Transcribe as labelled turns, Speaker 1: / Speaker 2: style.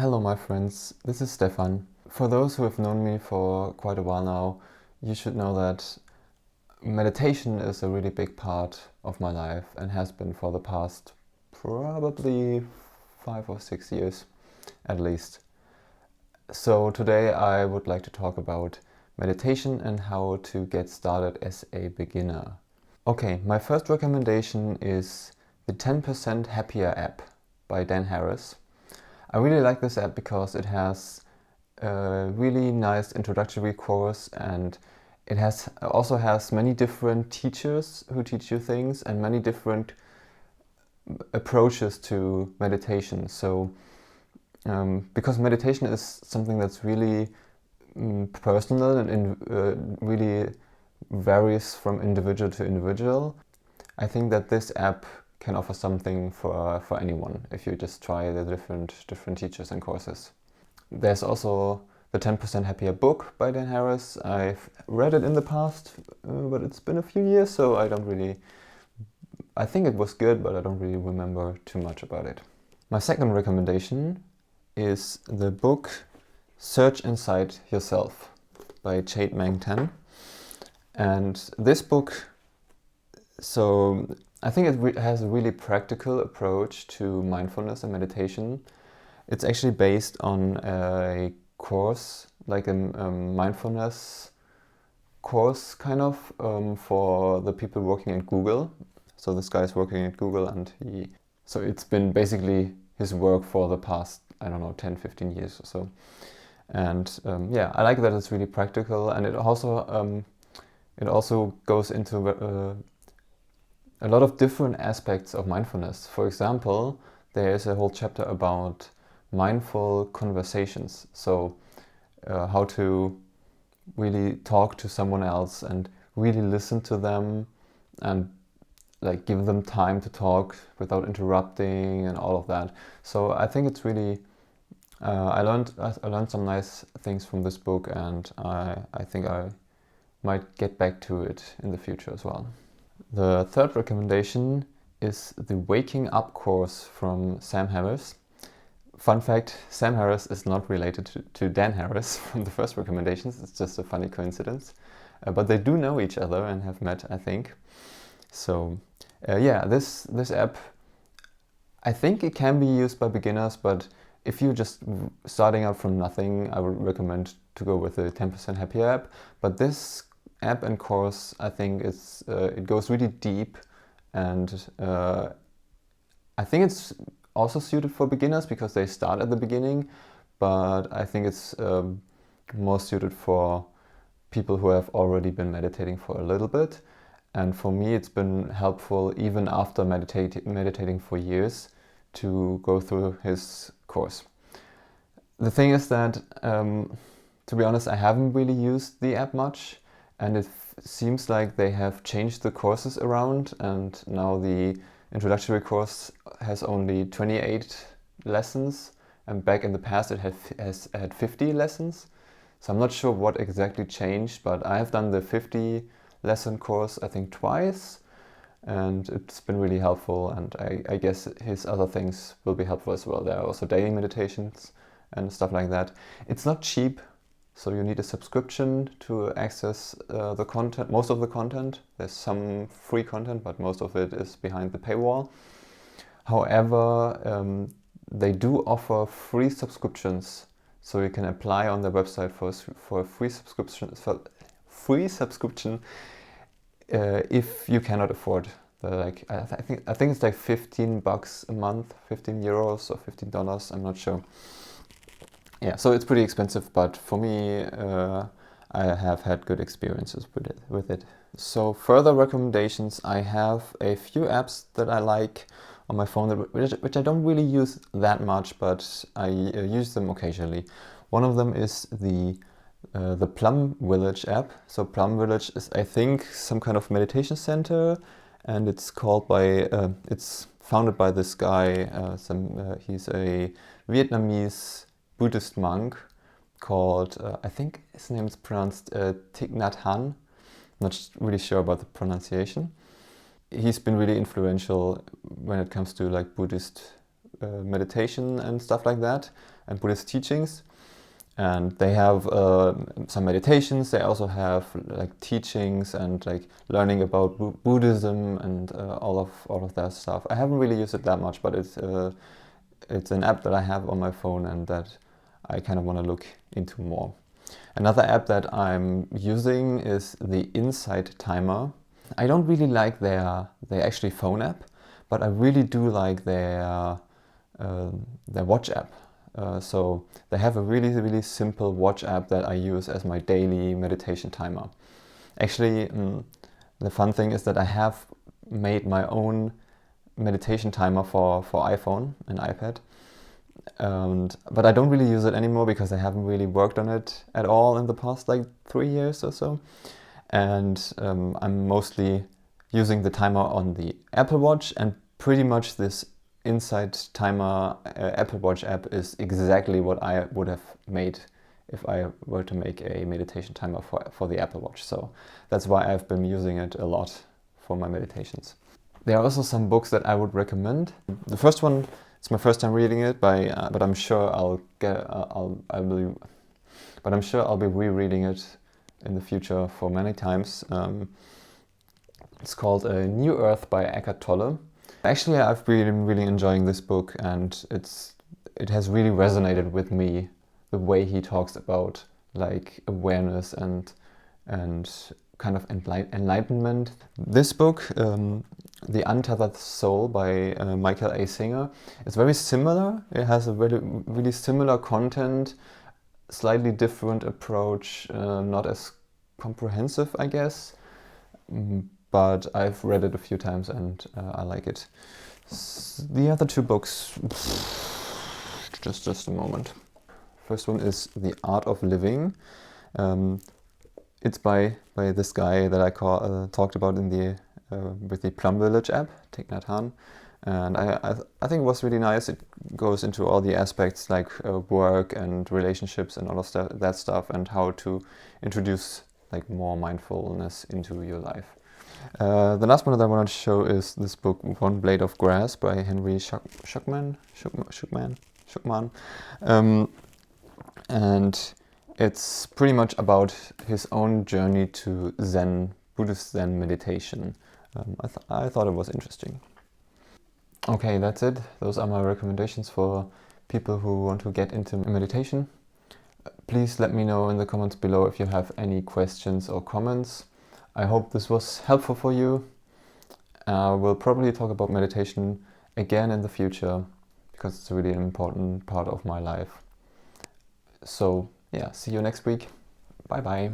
Speaker 1: Hello my friends, this is Stefan. For those who have known me for quite a while now, you should know that meditation is a really big part of my life and has been for the past probably 5 or 6 years at least. So today I would like to talk about meditation and how to get started as a beginner. Okay, my first recommendation is the 10% Happier app by Dan Harris. I really like this app because it has a really nice introductory course, and it also has many different teachers who teach you things and many different approaches to meditation. So because meditation is something that's really personal and really varies from individual to individual, I think that this app can offer something for anyone if you just try the different teachers and courses. There's also the 10% Happier book by Dan Harris. I've read it in the past, but it's been a few years, so I think it was good, but I don't really remember too much about it. My second recommendation is the book Search Inside Yourself by Jade Meng Tan. And this book, I think it has a really practical approach to mindfulness and meditation. It's actually based on a course, like a mindfulness course kind of, for the people working at Google. So this guy is working at Google, and so it's been basically his work for the past, I don't know, 10, 15 years or so. And yeah, I like that it's really practical, and it also goes into a lot of different aspects of mindfulness. For example, there is a whole chapter about mindful conversations. So how to really talk to someone else and really listen to them and like give them time to talk without interrupting and all of that. So I think it's really I learned some nice things from this book, and I think I might get back to it in the future as well. The third recommendation is the Waking Up course from Sam Harris. Fun fact, Sam Harris is not related to Dan Harris from the first recommendations. It's just a funny coincidence. But they do know each other and have met, I think. So yeah, this app, I think it can be used by beginners, but if you're just starting out from nothing, I would recommend to go with the 10% Happier app. But this app and course, I think it goes really deep, and I think it's also suited for beginners because they start at the beginning, but I think it's more suited for people who have already been meditating for a little bit. And for me, it's been helpful even after meditating for years to go through his course. The thing is that, to be honest, I haven't really used the app much, and it seems like they have changed the courses around, and now the introductory course has only 28 lessons, and back in the past it had 50 lessons. So I'm not sure what exactly changed, but I have done the 50 lesson course I think twice, and it's been really helpful, and I guess his other things will be helpful as well. There are also daily meditations and stuff like that. It's not cheap, so you need a subscription to access the content, most of the content. There's some free content, but most of it is behind the paywall. However, they do offer free subscriptions, so you can apply on their website for a free subscription if you cannot afford I think it's like $15 a month, 15 euros or $15. I'm not sure. Yeah, so it's pretty expensive, but for me, I have had good experiences with it. So further recommendations, I have a few apps that I like on my phone which I don't really use that much, but I use them occasionally. One of them is the Plum Village app. So Plum Village is, I think, some kind of meditation center, and it's founded by this guy. He's a Vietnamese Buddhist monk called, I think his name is pronounced Thich Nhat Hanh. Not really sure about the pronunciation. He's been really influential when it comes to like Buddhist meditation and stuff like that, and Buddhist teachings. And they have some meditations. They also have like teachings and like learning about Buddhism and all of that stuff. I haven't really used it that much, but it's an app that I have on my phone and that I kind of want to look into more. Another app that I'm using is the Insight Timer. I don't really like their actually phone app, but I really do like their watch app. So they have a really simple watch app that I use as my daily meditation timer. Actually, the fun thing is that I have made my own meditation timer for iPhone and iPad. But I don't really use it anymore because I haven't really worked on it at all in the past like 3 years or so. And I'm mostly using the timer on the Apple Watch, and pretty much this Insight Timer Apple Watch app is exactly what I would have made if I were to make a meditation timer for the Apple Watch. So that's why I've been using it a lot for my meditations. There are also some books that I would recommend. The first one, it's my first time reading it, but I'm sure I'm sure I'll be rereading it in the future for many times. It's called New Earth by Eckhart Tolle. Actually, I've been really enjoying this book, and it has really resonated with me, the way he talks about like awareness and kind of enlightenment. This book, The Untethered Soul by Michael A. Singer, is very similar. It has a really similar content, slightly different approach, not as comprehensive, I guess. But I've read it a few times and I like it. The other two books, just a moment. First one is The Art of Living. It's by this guy that I talked about in the with the Plum Village app, Thich Nhat Hanh. And I think it was really nice. It goes into all the aspects like work and relationships and all of that stuff, and how to introduce like more mindfulness into your life. The last one that I wanted to show is this book, One Blade of Grass by Henry Shukman. And it's pretty much about his own journey to Zen, Buddhist Zen meditation. I thought it was interesting. Okay, that's it. Those are my recommendations for people who want to get into meditation. Please let me know in the comments below if you have any questions or comments. I hope this was helpful for you. We'll probably talk about meditation again in the future because it's a really important part of my life. So yeah, see you next week. Bye bye.